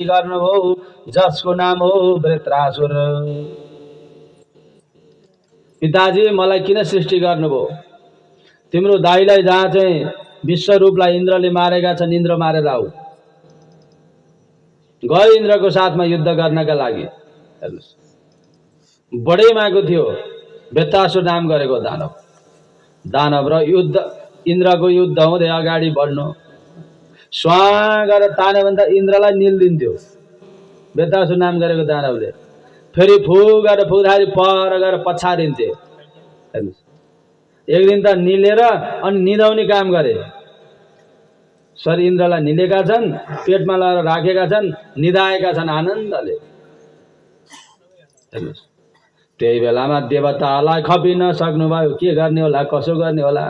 गर्नुभयो जसको नाम हो वृत्रासुर। पिताजी मलाई किन सृष्टि गर्नुभयो? तिम्रो दाइलाई जहाँ चाहिँ विश्वरूपलाई इन्द्रले मारेका छन्, इन्द्र मारेर आऊ। गए इन्द्रको साथमा युद्ध गर्नका लागि। हेर्नुहोस्, बडै मागो थियो वृत्रासुर नाम गरेको दानव। दानव र युद्ध, इन्द्रको युद्ध हुँदै अगाडि बढ्नु, स्वाहा गरेर तान्यो भने त इन्द्रलाई निल्दिन्थ्यो वृत्रासुर नाम गरेको दानवले। फेरि फु गरेर फुक्दाखेरि पर गरेर पछारिन्थे। हेर्नुहोस्, एक दिन त निलेर अनि निदाउने काम गरे। सर इन्द्रलाई निलेका छन्, पेटमा लगाएर राखेका छन्, निदाएका छन् आनन्दले। हेर्नुहोस्, त्यही बेलामा देवतालाई खपि नसक्नुभयो। के गर्ने होला, कसो गर्ने होला?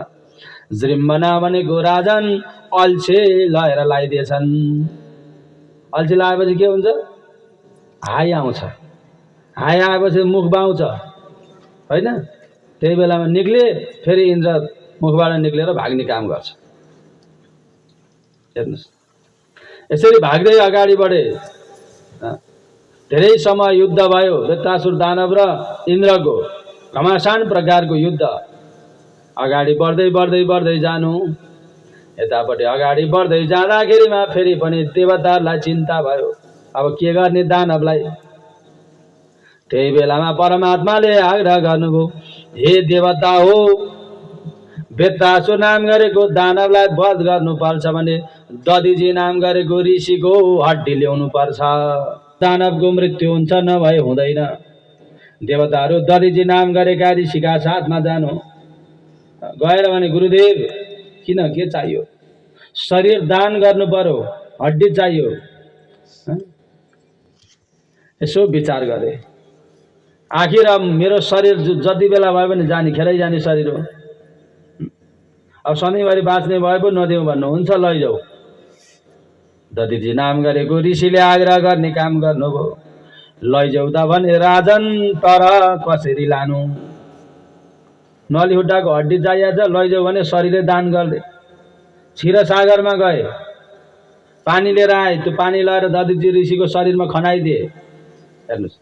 जृम्बना भनेको राजन अल्छे लगाएर लगाइदिएछन्। अल्छी लगाएपछि के हुन्छ? हाई आउँछ। हाई आएपछि मुख बाउँछ, होइन? त्यही बेलामा निक्ले, फेरि इन्द्र मुखबाट निक्लेर भाग्ने काम गर्छ। हेर्नुहोस्, यसरी भाग्दै अगाडि बढे। धेरै समय युद्ध भयो वृत्रासुर दानव र इन्द्रको, घमासान प्रकारको युद्ध। अगाडि बढ्दै बढ्दै बढ्दै जानु, यतापट्टि अगाडि बढ्दै जाँदाखेरिमा फेरि पनि देवताहरूलाई चिन्ता भयो, अब के गर्ने दानवलाई। त्यही बेलामा परमात्माले आग्रह गर्नुभयो, हे देवता हो, वृत्रासुर नाम गरेको दानवलाई वध गर्नुपर्छ भने दधिजी नाम गरेको ऋषिको हड्डी ल्याउनु पर्छ। दानवको मृत्यु हुन्छ, नभए हुँदैन। देवताहरू दधिजी नाम गरेका ऋषिका साथमा जानु। गएर भने गुरुदेव किन, के चाहियो? शरीर दान गर्नु पर्यो, हड्डी चाहियो। यसो विचार गरे, आखिर अब मेरो शरीर जति बेला भयो भने जाने, खेरै जाने शरीर हो। अब सधैँभरि बाँच्ने भए पो नदेऊ भन्नुहुन्छ, लैजाऊ। दधिजी नाम गरेको ऋषिले आग्रह गर्ने काम गर्नुभयो। लैजाऊ त भने राजन, तर कसरी लानु? नलीहुट्टाको हड्डी चाहिएको छ, लैजाऊ भने शरीरले दान गर्दै। क्षीरसागरमा गए, पानी लिएर आए, त्यो पानी लगाएर दधिजी ऋषिको शरीरमा खनाइदिए। हेर्नुहोस्,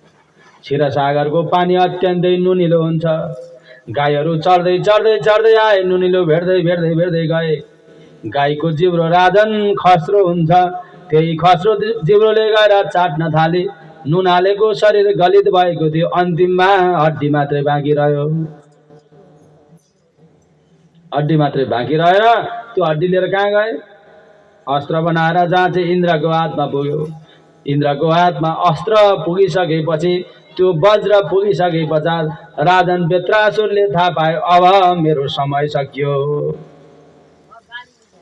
क्षीरसागरको पानी अत्यन्तै नुनिलो हुन्छ। गाईहरू चढ्दै चढ्दै चढ्दै आए, नुनिलो भेट्दै भेट्दै भेट्दै गए। गाईको जिब्रो राजन खस्रो हुन्छ, त्यही खस्रो जिब्रोले गएर चाट्न थाले। नुन हालेको शरीर गलित भएको थियो, अन्तिममा हड्डी मात्रै बाँकी रह्यो। हड्डी मात्रै बाँकी रहेर त्यो हड्डी लिएर कहाँ गए? अस्त्र बनाएर जहाँ चाहिँ इन्द्रको हातमा पुग्यो। इन्द्रको हातमा अस्त्र पुगिसकेपछि, त्यो वज्र पुगिसके पश्चात राजन वृत्रासुरले थाहा पायो, अब मेरो समय सकियो।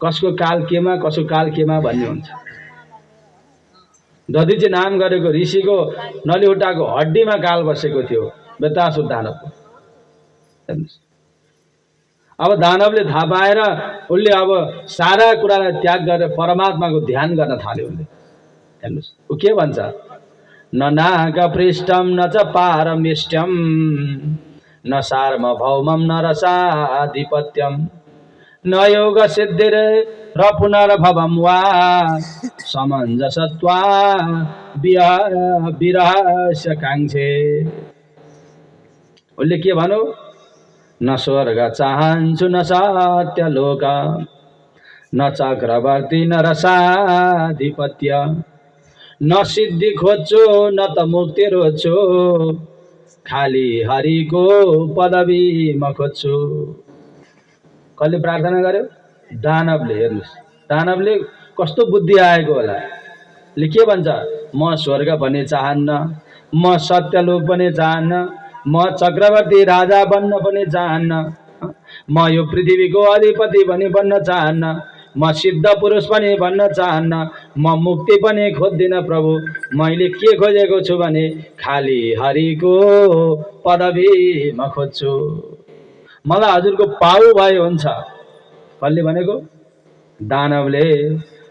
कसको काल केमा, कसको काल केमा भन्ने हुन्छ। दधिजी नाम गरेको ऋषिको नलीहुट्टाको हड्डीमा काल बसेको थियो वृत्रासुर दानवको। हेर्नुहोस्, अब दानवले थाहा पाएर उसले अब सारा कुरालाई त्याग गरेर परमात्माको ध्यान गर्न थाल्यो उसले। हेर्नुहोस्, ऊ के भन्छ? न नाग पृष्ठम न च पारमिष्ट्यम न सार्वभौमम न रसाधिपत्यम न योग सिद्धिर र पुनर्भवम वा समञ्जसत्वा विरहस्य काङ्क्षे। उसले के भन्यो? न स्वर्ग चाहन्छु न सत्यलोक न चक्रवर्ती न रसाधिपत्य न सिद्धि खोज्छु न त मुक्ति रोज्छु खाली हरिको पदवी म खोज्छु। कसले प्रार्थना गर्यो? दानवले। हेर्नुहोस्, दानवले कस्तो बुद्धि आएको होला। ले के भन्छ? म स्वर्ग पनि चाहन्न, म सत्यलोक पनि चाहन्न, म चक्रवर्ती राजा बन्न पनि चाहन्न, म यो पृथ्वीको अधिपति पनि बन्न चाहन्न, म सिद्ध पुरुष पनि भन्न चाहन्न, म मुक्ति पनि खोज्दिन प्रभु। मैले के खोजेको छु भने खाली हरिको पदवी म खोज्छु। मलाई हजुरको पाउ भए हुन्छ। कसले भनेको? दानवले।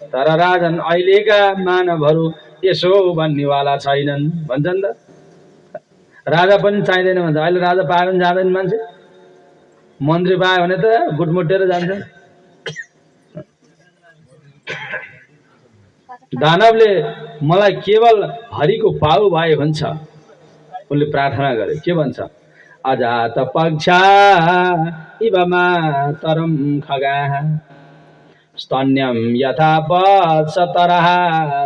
तर राजन अहिलेका मानवहरू यसो भन्नेवाला छैनन् भन्छन् त। राजा पनि चाहिँदैन भन्छ। अहिले राजा पायो भने जाँदैन मान्छे, मन्त्री पायो भने त गुटमुटेर जान्छ। दानवले मलाई केवल हरिको पाउ भए भन्छ। उनले प्रार्थना गरे, के भन्छ? अजात पक्षा इव मातरम खगाः स्तन्यम यथा वत्सतरः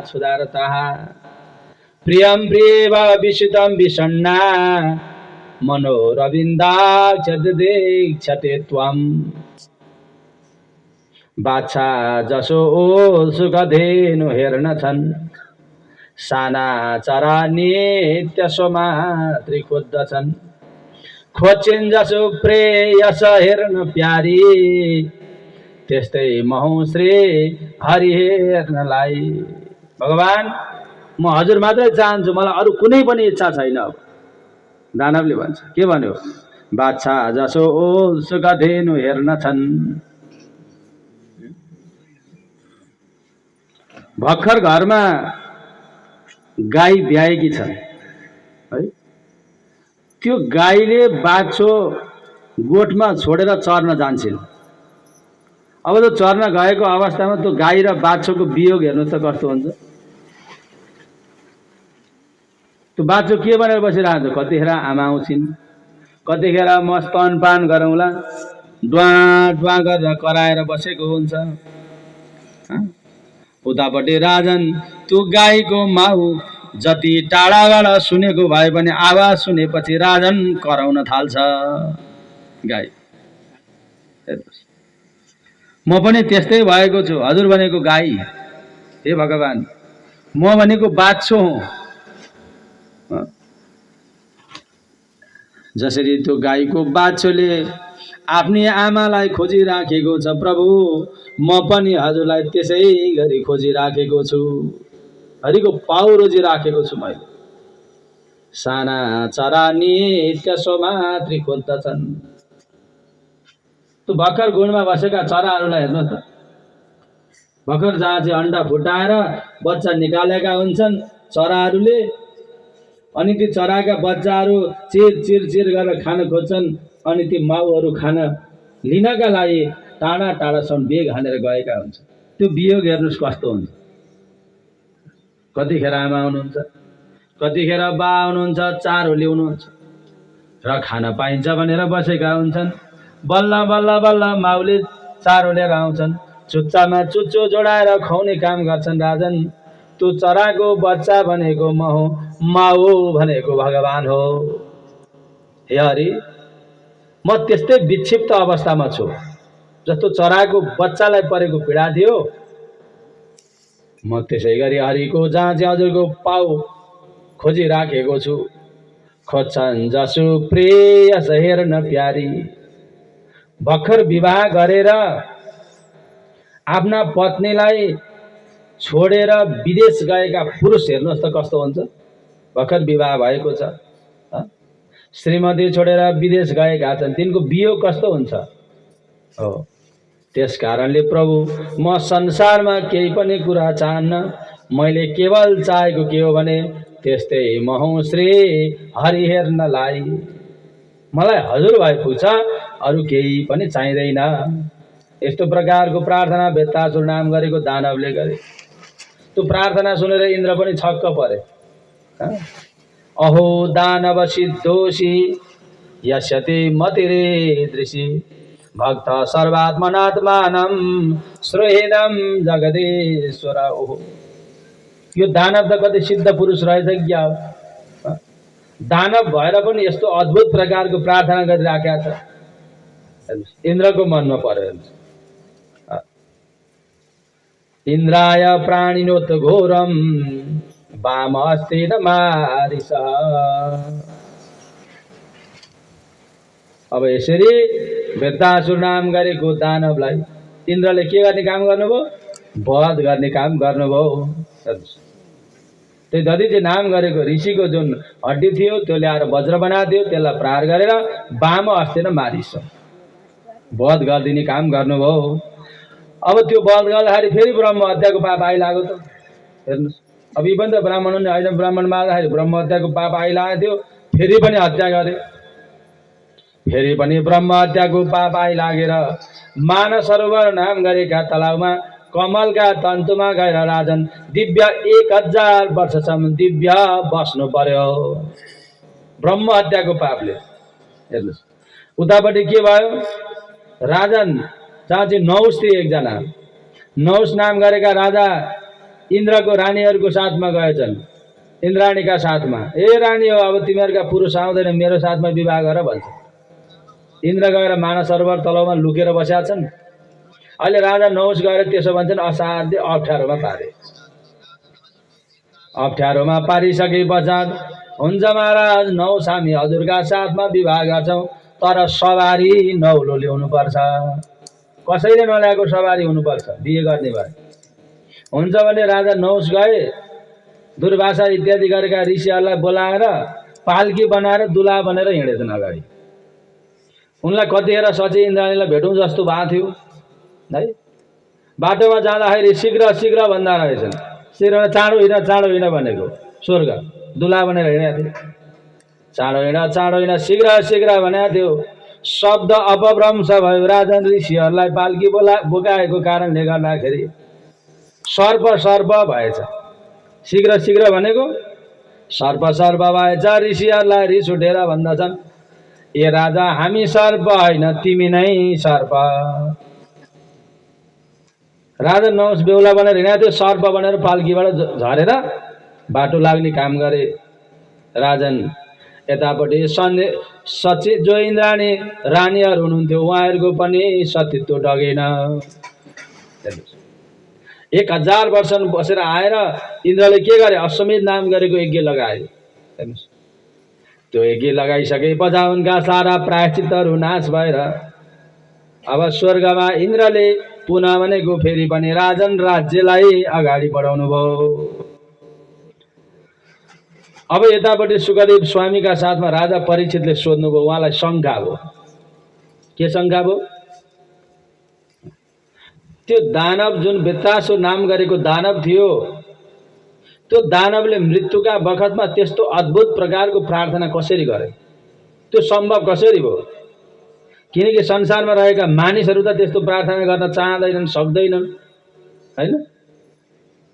क्षुधार्तः प्रियं प्रियेव विशुद्धं विषण्णा मनोरविन्दाक्षते त्वम् बाछा जसो सुखधेनु हेर्न छन् साना चरा नित्य सोमात्री खोज्दछन् खोज्छिन् जसो प्रेयस हेर्न प्यारी त्यस्तै महौ श्री हरि हेर्नलाई। भगवान म हजुर मात्रै चाहन्छु, मलाई अरू कुनै पनि इच्छा छैन। अब दानवले भन्छ, के भन्यो? बाछा जसो सुखधेनु हेर्न छन्। भर्खर घरमा गाई ब्याएकी छन् है, त्यो गाईले बाछो गोठमा छोडेर चर्न जान्छन्। अब त्यो चर्न गएको अवस्थामा त्यो गाई र बाछोको वियोग हेर्नुहोस् त कस्तो हुन्छ। त्यो बाछो के भनेर बसिरहेको? कतिखेर आमा आउँछिन्, कतिखेर म स्तनपान गरौँला, ड्वा ड्वा गरेर कराएर बसेको हुन्छ। उतापट्टि राजन त्यो गाईको माउ जति टाढाबाट सुनेको भए पनि आवाज सुनेपछि राजन कराउन थाल्छ गाई। म पनि त्यस्तै भएको छु, हजुर भनेको गाई, हे भगवान म भनेको बाछो हुँ। जसरी त्यो गाईको बाछोले आफ्नी आमालाई खोजिराखेको छ, प्रभु म पनि हजुरलाई त्यसै गरी खोजिराखेको छु। हरिको पाउ रोजिराखेको छु मैले। साना चरा नित्य सोमात्री खोज्दछन्। त्यो भर्खर गुणमा बसेका चराहरूलाई हेर्नुहोस् त, भर्खर जहाँ चाहिँ अन्डा फुटाएर बच्चा निकालेका हुन्छन् चराहरूले, अनि ती चराका बच्चाहरू चिर चिर चिर गरेर खान खोज्छन्, अनि ती माउहरू खान लिनका लागि टाढा टाढासम्म बेग हानेर गएका हुन्छन्। त्यो वियोग हेर्नुहोस् कस्तो हुन्छ। कतिखेर आमा हुनुहुन्छ, कतिखेर बा हुनुहुन्छ, चारो ल्याउनुहुन्छ र खान पाइन्छ भनेर बसेका हुन्छन्। बल्ल बल्ल बल्ल माउले चारो लिएर आउँछन्, चुच्चामा चुच्चो जोडाएर खुवाउने काम गर्छन् राजन। त्यो चराको बच्चा भनेको म हो, माउ भनेको भगवान हो। हे हरि, म त्यस्तै विक्षिप्त अवस्थामा छु जस्तो चराको बच्चालाई परेको पीडा थियो। म त्यसै गरी हरिको जहाँ चाहिँ हजुरको पाउ खोजिराखेको छु। खोज्छन् जसो प्रेयस हेर्न प्यारी। भर्खर विवाह गरेर आफ्ना पत्नीलाई छोडेर विदेश गएका पुरुष हेर्नुहोस् त कस्तो हुन्छ। भर्खर विवाह भएको छ, श्रीमती छोडेर विदेश गएका छन्, तिनको वियोग कस्तो हुन्छ हो। त्यस कारणले प्रभु म संसारमा केही पनि कुरा चाहन्न, मैले केवल चाहेको के हो भने त्यस्तै म हुँ श्री हरि हेर्नलाई। मलाई हजुर भए पुग्छ, अरू केही पनि चाहिँदैन। यस्तो प्रकारको प्रार्थना बेत्तासुर नाम गरेको दानवले गरे। त्यो प्रार्थना सुनेर इन्द्र पनि छक्क परे। अहो दानव सिद्धोषी यस्यते मतिरेदृशी भक्त सर्वात्मनात्मानं श्रोहेदं जगदीश्वर। ओहो, यो दानव त कति सिद्ध पुरुष रहेछ क्या। दानव भएर पनि यस्तो अद्भुत प्रकारको प्रार्थना गरिराखेका छ। इन्द्रको मनमा पर्यो। इन्द्राय प्राणिनोत घोरम वाम अस्ति न मारिस। अब यसरी वृद्धासुर नाम गरेको दानवलाई इन्द्रले के गर्ने काम गर्नुभयो? वध गर्ने काम गर्नुभयो। त्यही दधिचे नाम गरेको ऋषिको जुन हड्डी थियो त्यो ल्याएर वज्र बनादियो, त्यसलाई प्रहार गरेर वाम अस्ति न मारिस वध गरिदिने काम गर्नुभयो। अब त्यो वध गर्दाखेरि फेरि ब्रह्म हत्याको पाप आइलाग्यो त। हेर्नुहोस्, अब यी पनि त ब्राह्मण हुने होइन, ब्राह्मण मार्दाखेरि ब्रह्म हत्याको पाप आइलागेको थियो, फेरि पनि हत्या गरे। फेरि पनि ब्रह्म हत्याको पाप आइलागेर मानसरोवर नाम गरेका तलाउमा कमलका तन्तुमा गएर राजन दिव्य 1000 वर्षसम्म दिव्य बस्नु पर्यो ब्रह्म हत्याको पापले। हेर्नुहोस् उतापट्टि के भयो, राजन जहाँ चाहिँ नहुस थिए एकजना, नहुस नाम गरेका राजा इन्द्रको रानीहरूको साथमा गएछन्, इन्द्राणीका साथमा। ए रानी हो, अब तिमीहरूका पुरुष आउँदैन, मेरो साथमा विवाह गर भन्छ। इन्द्र गएर मानस सरोवर तलाउमा लुकेर बसेका छन्। अहिले राजा नहुस गएर त्यसो भन्छन्, असाध्य अप्ठ्यारोमा पारे। अप्ठ्यारोमा पारिसके पश्चात हुन्छ महाराज, नहुस हामी हजुरका साथमा विवाह गर्छौँ, तर सवारी नौलो ल्याउनु पर्छ, कसैले नल्याएको सवारी हुनुपर्छ बिहे गर्ने भए। हुन्छ भने राजा नहुस गए, दुर्वासा इत्यादि गरेका ऋषिहरूलाई बोलाएर पाल्की बनाएर दुला बनेर हिँडेछन् अगाडि। उनलाई कतिखेर सची इन्द्राणीलाई भेटौँ जस्तो भएको थियो है। बाटोमा जाँदाखेरि शीघ्र शीघ्र भन्दा रहेछन्, शीघ्र चाँडो हिँड भनेको स्वर्ग दुला बनेर हिँडेको थियो। चाँडो हिँड शीघ्र शीघ्र भनेको थियो। शब्द अपभ्रंश भयो, राजन ऋषिहरूलाई पाल्की बोकाएको कारणले गर्दाखेरि सर्प भएछ। शीघ्र शीघ्र भनेको सर्प भएछ। ऋषिहरूलाई रिस उठेर भन्दछन्, ए राजा हामी सर्प होइन, तिमी नै सर्प। राजा नहुस बेहुला बनेर हिँडेको थियो, सर्प बनेर पाल्कीबाट झरेर बाटो लाग्ने काम गरे। राजन यतापट्टि सची जो इन्द्राणी रानीहरू हुनुहुन्थ्यो उहाँहरूको पनि सतीत्व डगेन। 1000 वर्ष बसेर आएर इन्द्रले के गरे, अश्वमेध नाम गरेको यज्ञ लगाए। हेर्नुहोस् त्यो यज्ञ लगाइसके पछाडि उनका सारा प्रायश्चितहरू नाश भएर अब स्वर्गमा इन्द्रले पुनः भनेको फेरि पनि राजन राज्यलाई अगाडि बढाउनु भयो। अब यतापट्टि सुखदेव स्वामीका साथमा राजा परीक्षितले सोध्नुभयो, उहाँलाई शङ्का भयो। के शङ्का भयो? त्यो दानव जुन वृत्रासुर नाम गरेको दानव थियो, त्यो दानवले मृत्युका बखतमा त्यस्तो अद्भुत प्रकारको प्रार्थना कसरी गरे, त्यो सम्भव कसरी भयो? किनकि संसारमा रहेका मानिसहरू त त्यस्तो प्रार्थना गर्न चाहँदैनन्, सक्दैनन् हैन।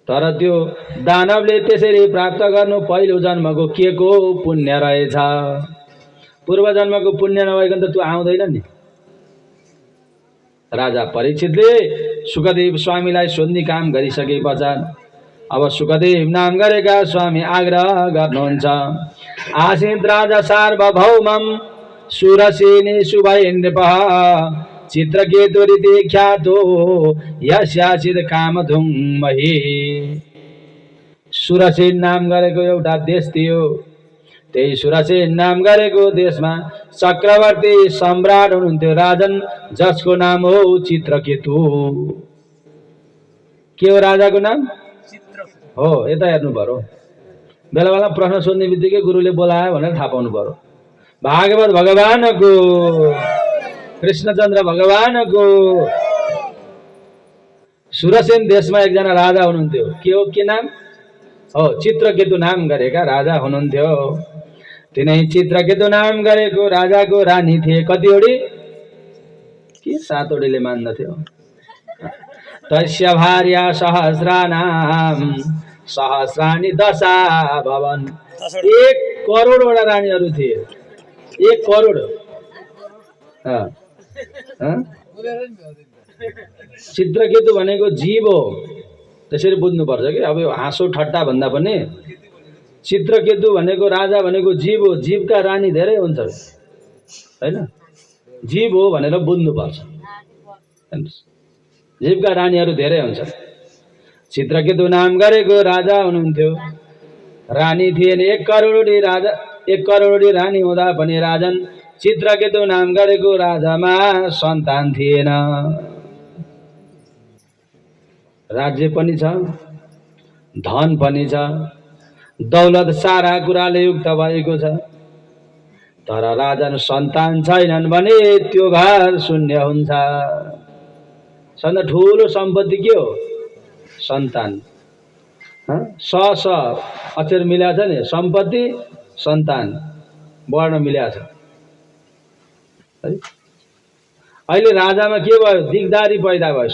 तर त्यो दानवले त्यसरी प्राप्त गर्नु पहिलो जन्मको के को पुण्य रहेछ। पूर्व जन्मको पुण्य नभइकन त त्यो आउँदैन नि। राजा परीक्षितले सुखदेव स्वामीलाई सोध्ने काम गरिसके पछाडि अब सुखदेव नाम गरेका स्वामी आग्रह गर्नुहुन्छ, आसीत राजा सार्वभौमम सुरसेनी शुभेन्द्रपः चित्रकेतुरिति ख्यातो यस्यासित कामधुङ मही। सुरसेन नाम गरेको एउटा देश थियो, त्यही सुरसेन नाम गरेको देशमा चक्रवर्ती सम्राट हुनुहुन्थ्यो राजन, जसको नाम हो चित्रकेतु। के हो राजाको नाम? हो। यता हेर्नु पर्यो, बेला बेला प्रश्न सोध्ने बित्तिकै गुरुले बोलायो भनेर थाहा पाउनु पर्यो। भागवत भगवानको, कृष्णचन्द्र भगवानको। सुरसेन देशमा एकजना राजा हुनुहुन्थ्यो, के हो के नाम हो? चित्रकेतु नाम गरेका राजा हुनुहुन्थ्यो। तिनै चित्रकेतु नाम गरेको राजाको रानी थिए कतिवटी? के 7 वटीले मान्दथ्यो। तस्य भार्या सहस्रानाम सहस्राणी दशा भवन। 1 करोडवटा रानीहरू थिए, 1 करोड। चित्रकेतु भनेको जीव हो, त्यसरी बुझ्नुपर्छ कि। अब यो हाँसो ठट्टा भन्दा पनि चित्रकेतु भनेको राजा भनेको जीव हो, जीवका रानी धेरै हुन्छन् हैन। जीव हो भनेर बुझ्नुपर्छ, जीवका रानीहरू धेरै हुन्छन्। चित्रकेतु नाम गरेको राजा हुनुहुन्थ्यो, रानी थिएन। 1 करोडी राजा, 1 करोडी रानी हुँदा पनि राजन चित्रकेतु नाम गरेको राजामा सन्तान थिएन। राज्य पनि छ, धन पनि छ, दौलत सारा कुराले युक्त भएको छ, तर राजन सन्तान छैनन् भने त्यो घर शून्य हुन्छ। सबभन्दा ठुलो सम्पत्ति के हो? सन्तान। स अक्षर मिलाएको छ नि, सम्पत्ति सन्तान वर्ण मिलाएको छ है। अहिले राजामा के भयो? दिगदारी पैदा भयो।